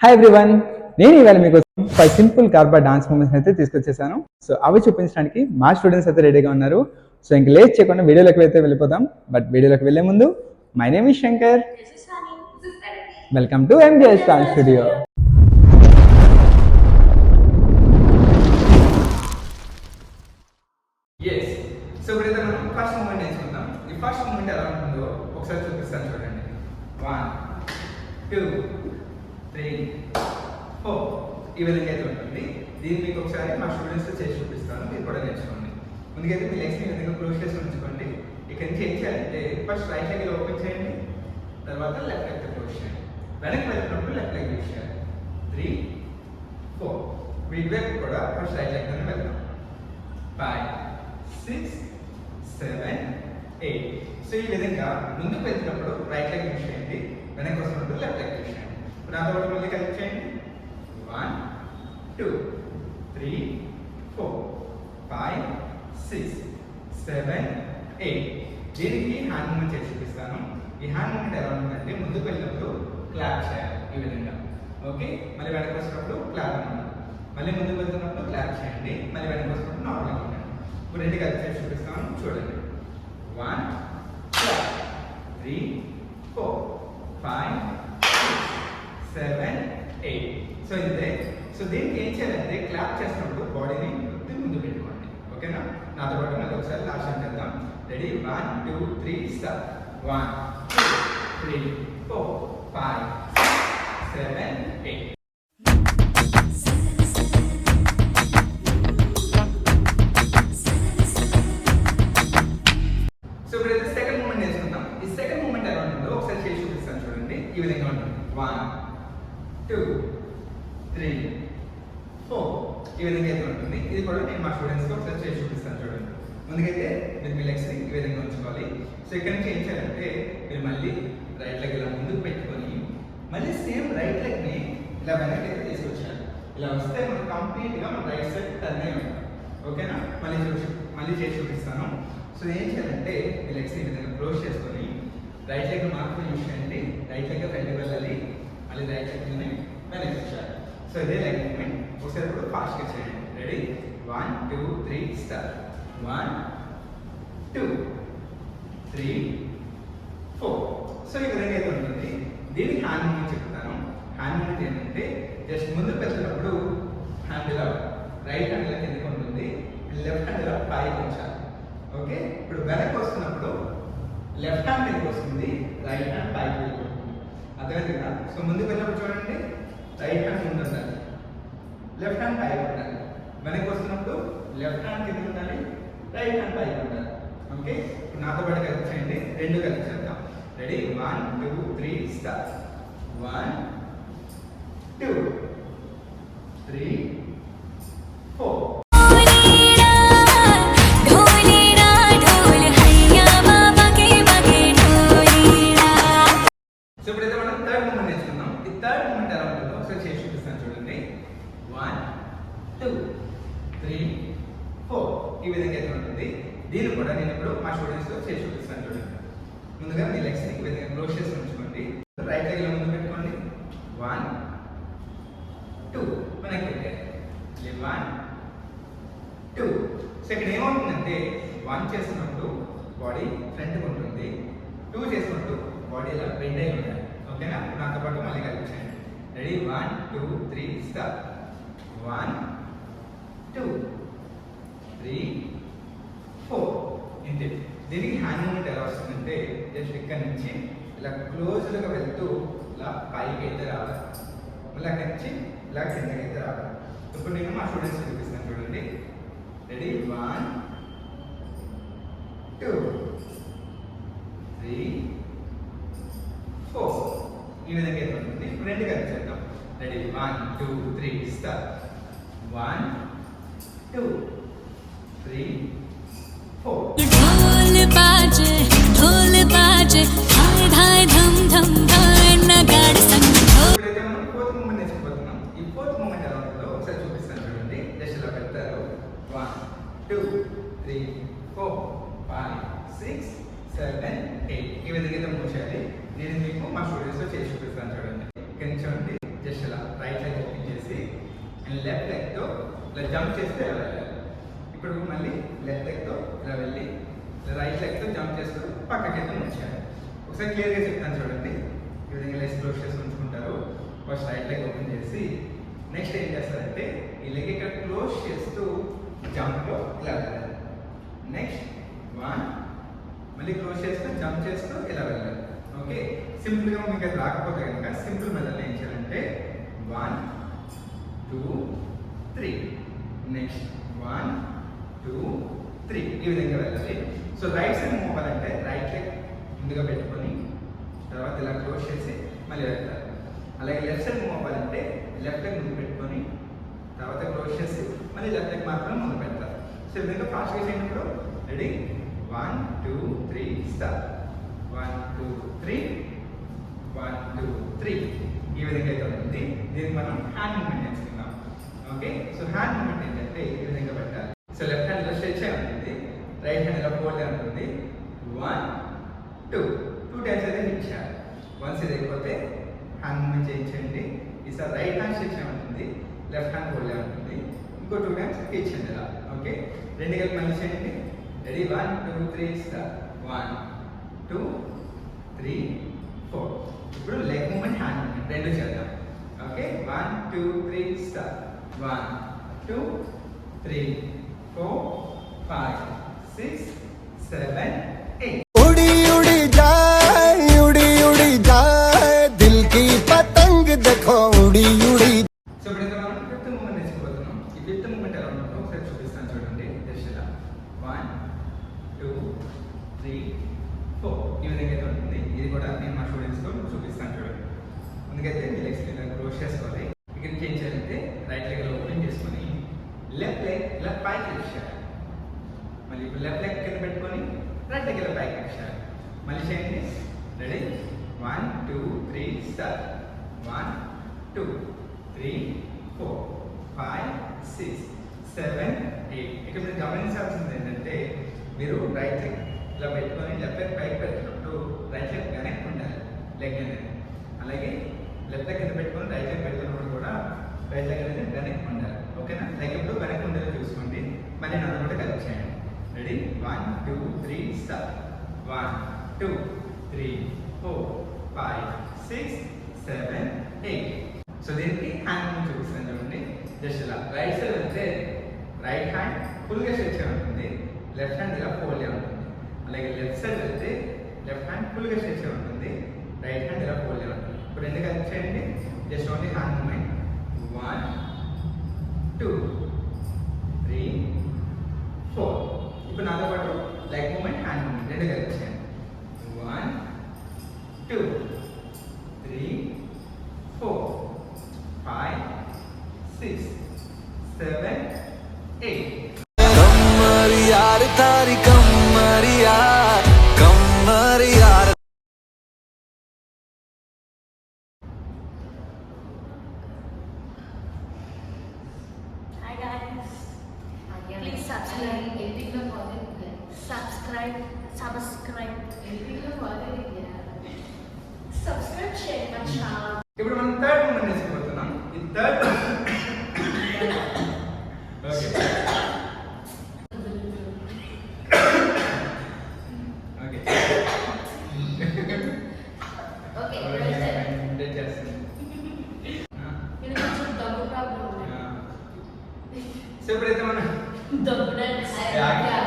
Hi everyone, నేను ఇవాళ మీకోసం 5 సింపుల్ కార్బా డాన్స్ మూమెంట్స్ అయితే తీసుకొచ్చేసాను. సో అవి చూపించడానికి మా స్టూడెంట్స్ అయితే రెడీగా ఉన్నారు. సో ఇంక లేట్ చేయకుండా వీడియోలోకి అయితే వెళ్ళిపోదాం. బట్ వీడియోలోకి వెళ్ళే ముందు my name is Shankar. Welcome to MBS dance studio. So ఇప్పుడైతే మనం ఫస్ట్ మూమెంట్ నేర్చుకుందాం. ఈ ఫస్ట్ మూమెంట్ ఎలా ఉంటుందో ఒకసారి చూపిస్తాను చూడండి. 1 2 3 4 ఈ విధంగా అయితే ఉంటుంది. దీన్ని మీకు ఒకసారి మా స్టూడెంట్స్తో చేసి చూపిస్తాను, మీరు కూడా నేర్చుకోండి. ముందుకైతే మీ లెగ్స్ని ఈ విధంగా క్లోజ్ చేసి ఉంచుకోండి. ఇక్కడ నుంచి ఏం చేయాలంటే ఫస్ట్ రైట్ లెగ్ ఓపెన్ చేయండి, తర్వాత లెఫ్ట్ లెగ్ క్లోజ్ చేయండి. వెనక్కి వెళ్తున్నప్పుడు లెఫ్ట్ లెగ్ యూజ్ చేయాలి. 3 4 వీటి వైపు కూడా ఫస్ట్ రైట్ లెగ్ తోనే వెళ్తాం. 5 6 7 8. సో ఈ విధంగా ముందుకు వెళ్తున్నప్పుడు రైట్ లెగ్ యూజ్ చేయండి, వెనక్కి వస్తున్నప్పుడు లెఫ్ట్ లెగ్ యూజ్ చేయండి. నాతో పాటు మళ్ళీ కలిపి చేయండి. 1 2 3 4 5 6 7 8. దీనికి హ్యాండ్ మూమెంట్ చేసి చూపిస్తాను. ఈ హ్యాండ్ మూమెంట్ ఎలా ఉంటుందంటే ముందుకు వెళ్ళినప్పుడు క్లాప్ చేయాలి ఈ విధంగా. ఓకే, మళ్ళీ వెనక్కి వచ్చినప్పుడు క్లాప్ అన్నమాట. మళ్ళీ ముందుకు వెళ్తున్నప్పుడు క్లాప్ చేయండి, మళ్ళీ వెనక్కి వచ్చినప్పుడు నార్మల్గా ఉండండి. ఇప్పుడు రెండు కలిపి చేసి చూపిస్తాను చూడండి. 1 3 4 5 7 8. సో ఇదే. సో దీనికి ఏం చేయాలంటే క్లాప్ చేసినప్పుడు బాడీని ముందు పెట్టుకోండి. ఓకేనా? నాతో పాటు మళ్ళీ ఒకసారి లాస్ట్ టైం చేద్దాం. రెడీ? 1 2 3 స్టార్ట్. 1 2 3 4 5 7 8. సో ఇప్పుడైతే సెకండ్ మూమెంట్ నేర్చుకుందాం. ఈ సెకండ్ మూమెంట్ ఎలా ఉంటుందో ఒకసారి చేసి చూపిస్తాను చూడండి. ఈ విధంగా ఉంటుంది. 1 2 3 4 ఈ విధంగా అయితే ఉంటుంది. ఇది కూడా నేను మా స్టూడెంట్స్కి ఒకసారి చేసి చూపిస్తాను చూడండి. ముందుకైతే మీరు మీ లెగ్స్ని ఈ విధంగా ఉంచుకోవాలి. సో ఇక్కడ నుంచి ఏం చేయాలంటే మీరు మళ్ళీ రైట్ లెగ్ ఇలా ముందుకు పెట్టుకొని మళ్ళీ సేమ్ రైట్ లెగ్ని ఇలా వెనక్కి అయితే తీసుకొచ్చారు. ఇలా వస్తే మనం కంప్లీట్గా మన రైట్ సైడ్ టర్న్ అయి ఉంటాం. ఓకేనా? మళ్ళీ చేసి చూపిస్తాను. సో ఏం చేయాలంటే మీ లెగ్స్ ఈ విధంగా క్లోజ్ చేసుకొని రైట్ లెగ్ మాత్రం యూజ్ చేయండి. రైట్ లెగ్ ఫ్రంట్కి వెళ్ళాలి, మళ్ళీ రైట్ లెగ్ని వెనక్కి వచ్చారు. సో ఇదే లెగ్ మూమెంట్. ఒకసారి ఇప్పుడు ఫాస్ట్గా చేయండి. రెడీ? 1 2 3 స్టార్ట్. 1 2 3 4. సో ఈ విధంగా అయితే ఉంటుంది. దీనికి హ్యాండ్ మూమెంట్ చెప్తాను. హ్యాండ్ మూమెంట్ ఏంటంటే జస్ట్ ముందుకు వెళ్తున్నప్పుడు హ్యాండ్ ఇలా రైట్ హ్యాండ్ ఇలా కిందకి ఉంటుంది, లెఫ్ట్ హ్యాండ్ ఇలా పైకి ఉంచాలి. ఓకే, ఇప్పుడు వెనక్కి వస్తున్నప్పుడు లెఫ్ట్ హ్యాండ్ కిందకి వస్తుంది, రైట్ హ్యాండ్ పైకి వెళ్ళిపోతుంది. అర్థమైంది కదా? సో ముందుకు వెళ్ళినప్పుడు చూడండి, రైట్ హ్యాండ్ ముందు ఉండాలి, లెఫ్ట్ హ్యాండ్ పైకి ఉండాలి. వెనక్కి వస్తున్నప్పుడు లెఫ్ట్ హ్యాండ్ కింద ఉండాలి, రైట్ హ్యాండ్ పైకి ఉండాలి. ఓకే, ఇప్పుడు నాతో పాటు కలిపి చేయండి. రెండు కలిపి చేద్దాం. రెడీ? 1 2 3 స్టార్ట్. 1 2 3 4. సో ఇప్పుడైతే మనం థర్డ్ మూమెంట్ నేర్చుకుందాం. ఈ థర్డ్ మూమెంట్ ఎలా ఉంటుందో ఒకసారి చేసి చూపిస్తాను చూడండి. 1 2 3 4 ఈ విధంగా అయితే ఉంటుంది. దీన్ని కూడా నేను ఇప్పుడు మా స్టూడెంట్స్తో చేసి చూపిస్తాను చూడండి. ముందుగా మీ లెగ్స్ని ఈ విధంగా క్లోజ్ చేసి ఉంచుకోండి. రైట్ లెగ్ ఇలా ముందు పెట్టుకోండి. 1 2 వెనక్కి పెట్టండి. 1 2. సో ఇక్కడ ఏమవుతుందంటే 1 చేస్తున్నప్పుడు బాడీ ఫ్రంట్కి ఉంటుంది, 2 చేసినప్పుడు బాడీ ఇలా బెండ్ అయి ఉండాలి. ఓకేనా? నాతో పాటు మళ్ళీ కలిపించండి. రెడీ? 1 2 3 స్టార్ట్. 1 2 3 4. ఇంతే. దీనికి హ్యాండ్ మూమెంట్ ఎలా వస్తుందంటే జస్ట్ ఇక్కడ నుంచి ఇలా క్లోజ్గా వెళ్తూ ఇలా పైకి అయితే రావాలి, మళ్ళీ అక్కడి నుంచి ఇలా కిందకి అయితే రావాలి. ఇప్పుడు నేను మా స్టూడెంట్స్ చూపిస్తాను చూడండి. రెడీ? 1 2 3 4 ఈ విధంగా అయితే ఉంటుంది. ఇప్పుడు రెండు కలిపి చేద్దాం. రెడీ? 1 2 3 స్టార్ట్. 1 2 3 4. ఇప్పుడైతే మనం ఫోర్త్ మూమెంట్ నేర్చుకోబోతున్నాం. ఈ ఫోర్త్ మూమెంట్ ఎలా ఉంటుందో ఒకసారి చూపిస్తాను చూడండి. జస్ట్ ఇలా పెడతారు. 1 2 3 4 5 6 7 8 ఈ విధంగా అయితే మూవ్ చేయాలి. నేను మీకు మా స్టూడెంట్స్తో చేసి చూపిస్తాను చూడండి. ఇక్కడ నుంచి జస్ట్ ఇలా రైట్ లెగ్ ఓపెన్ చేసి అండ్ లెఫ్ట్ లెగ్తో ఇలా జంప్ చేస్తే ఇలా వెళ్ళాలి. ఇప్పుడు మళ్ళీ లెఫ్ట్ లెగ్తో ఇలా వెళ్ళి రైట్ లెగ్తో జంప్ చేస్తూ పక్కకైతే ఉంచాలి. ఒకసారి క్లియర్గా చెప్తాను చూడండి. ఈ విధంగా లెగ్స్ క్లోజ్ చేసి ఉంచుకుంటారు. ఫస్ట్ రైట్ లెగ్ ఓపెన్ చేసి నెక్స్ట్ ఏం చేస్తారంటే ఈ లెగ్ ఇక్కడ క్లోజ్ చేస్తూ జంప్లో ఇలా వెళ్ళాలి. నెక్స్ట్ 1 మళ్ళీ క్లోజ్ చేస్తూ జంప్ చేస్తూ ఇలా వెళ్ళాలి. ఓకే, సింపుల్గా మీకు అది రాకపోతే కనుక సింపుల్ మెథడ్లో ఏం చేయాలంటే 1 2 3 నెక్స్ట్ 1 2 3 ఈ విధంగా వెళ్ళాలి. సో రైట్ సైడ్ మూవ్ అవ్వాలంటే రైట్ లెగ్ ముందుగా పెట్టుకొని తర్వాత ఇలా క్లోజ్ చేసి మళ్ళీ వెళ్తారు. అలాగే లెఫ్ట్ సైడ్ మూవ్ అవ్వాలంటే లెఫ్ట్ లెగ్ ముందు పెట్టుకొని తర్వాత క్లోజ్ చేసి మళ్ళీ లెఫ్ట్ లెగ్ మాత్రం ముందు పెడతారు. సో ఈ విధంగా ఫాస్ట్గా చేయనప్పుడు రెడీ 1 2 3 స్టార్ట్ 1 2 3 1 2 3 ఈ విధంగా అయితే ఉంటుంది. దీన్ని మనం హ్యాండ్ మూమెంట్ నేర్చుకుందాం. ఓకే, సో హ్యాండ్ మూమెంట్ ఏంటంటే ఈ విధంగా పెట్టాలి. సో లెఫ్ట్ హ్యాండ్ ఇలా స్ట్రెచ్ అయి ఉంటుంది, రైట్ హ్యాండ్ ఇలా ఫోల్డ్ అయి ఉంటుంది. 1 2 టైమ్స్ అయితే హిట్ చేయాలి. వన్స్ ఇది అయిపోతే హ్యాండ్ మూమెంట్ చేయించండి. ఈసారి రైట్ హ్యాండ్ స్ట్రెచ్ అయి ఉంటుంది, లెఫ్ట్ హ్యాండ్ ఫోల్డ్ అయి ఉంటుంది. ఇంకో 2 టైమ్స్ హిట్ చేయండి ఇలా. ఓకే, రెండు కలిపి మళ్ళీ చేయండి. Ready 1 2 3 start 1 2 3 4. ఇప్పుడు లెగ్ మూమెంట్ హ్యాండ్ మూమెంట్ రెండు చేద్దాం. Okay, 1 2 3 start 1 2 3 4 5 6 7 8. उड़ी उड़ी जाए दिल की पतंग देखो उड़ी उड़ी. సో ఇప్పుడు మనం ఫిఫ్త్ మూమెంట్ నేర్చుకోబోతున్నాం. ఈ ఫిఫ్త్ మూమెంట్ ఎలా ఉంటుందో ఒకసారి చూపిస్తాను చూడండి. జస్ట్ ఇలా 1 2 3 4 ఈ విధంగా అయితే ఉంటుంది. ఇది కూడా నేను మా స్టూడెంట్స్తో చూపిస్తాను చూడండి. ముందుకైతే మీ లెగ్స్ ఇలా క్లోజ్ చేసుకోవాలి. ఇక్కడ ఏం చేయాలంటే రైట్ లెగ్ ఇలా ఓపెన్ చేసుకొని లెఫ్ట్ లెగ్ ఇలా పైకి లిఫ్ట్ చేయాలి. మళ్ళీ ఇప్పుడు లెఫ్ట్ లెగ్ కింద పెట్టుకొని రైట్ లెగ్ ఇలా పైకి లిఫ్ట్ చేయాలి. మళ్ళీ చేయండి. Ready 1 2 3 start 1 2 3 4 5 6 7 8. ఇక్కడ మీరు గమనించాల్సింది ఏంటంటే మీరు రైట్ లెగ్ ఇలా పెట్టుకొని లెఫ్ట్ లెగ్ పైకి పెట్టినప్పుడు రైట్ లెగ్ వెనక్కి ఉండాలి లెగ్ అనేది. అలాగే లెఫ్ట్ లెగ్ కింద పెట్టుకొని రైట్ లెగ్ పెడుతున్నప్పుడు కూడా రైట్ లెగ్ అనేది వెనక్కి ఉండాలి. ఓకేనా, లెగ్ ఎప్పుడు వెనక్కి ఉండేది చూసుకోండి. మళ్ళీ నన్ను కూడా కలిపి చేయండి. Ready 1 2 3 start 1 2 3 4 5 6 7 8. సో దీనికి హ్యాండ్ మూమెంట్ చూపిస్తాను చూడండి. జస్ట్ ఇలా రైట్ సైడ్ వెళ్తే రైట్ హ్యాండ్ ఫుల్గా స్ట్రెచ్ అయి ఉంటుంది, లెఫ్ట్ హ్యాండ్ ఇలా ఫోల్డ్ అయి ఉంటుంది. అలాగే లెఫ్ట్ సైడ్ వెళ్తే లెఫ్ట్ హ్యాండ్ ఫుల్గా స్ట్రెచ్ అయి ఉంటుంది, రైట్ హ్యాండ్ ఇలా ఫోల్డ్ అయి ఉంటుంది. ఇప్పుడు రెండు కలిపి చేయండి. Just only hand moment 1 2 3 4. ఇప్పుడు నాతో పాటు లెగ్ మూమెంట్ హ్యాండ్ మూమెంట్ రెండు కలిపి చేయండి. 1 2 3 4 5 6 7 8. कमर यार तारी कमर यार कमर यार. Hi guys, please subscribe. Subscribe share my channel. ఇప్పుడు మనం థర్డ్ మూమెంట్ నేర్చుకోబోతున్నాం. ఈ థర్డ్ ఓకే ఓకే Okay, చేస్తుంది. you know what's double problem? So ఇప్పుడైతే మనం Double dance. Yeah.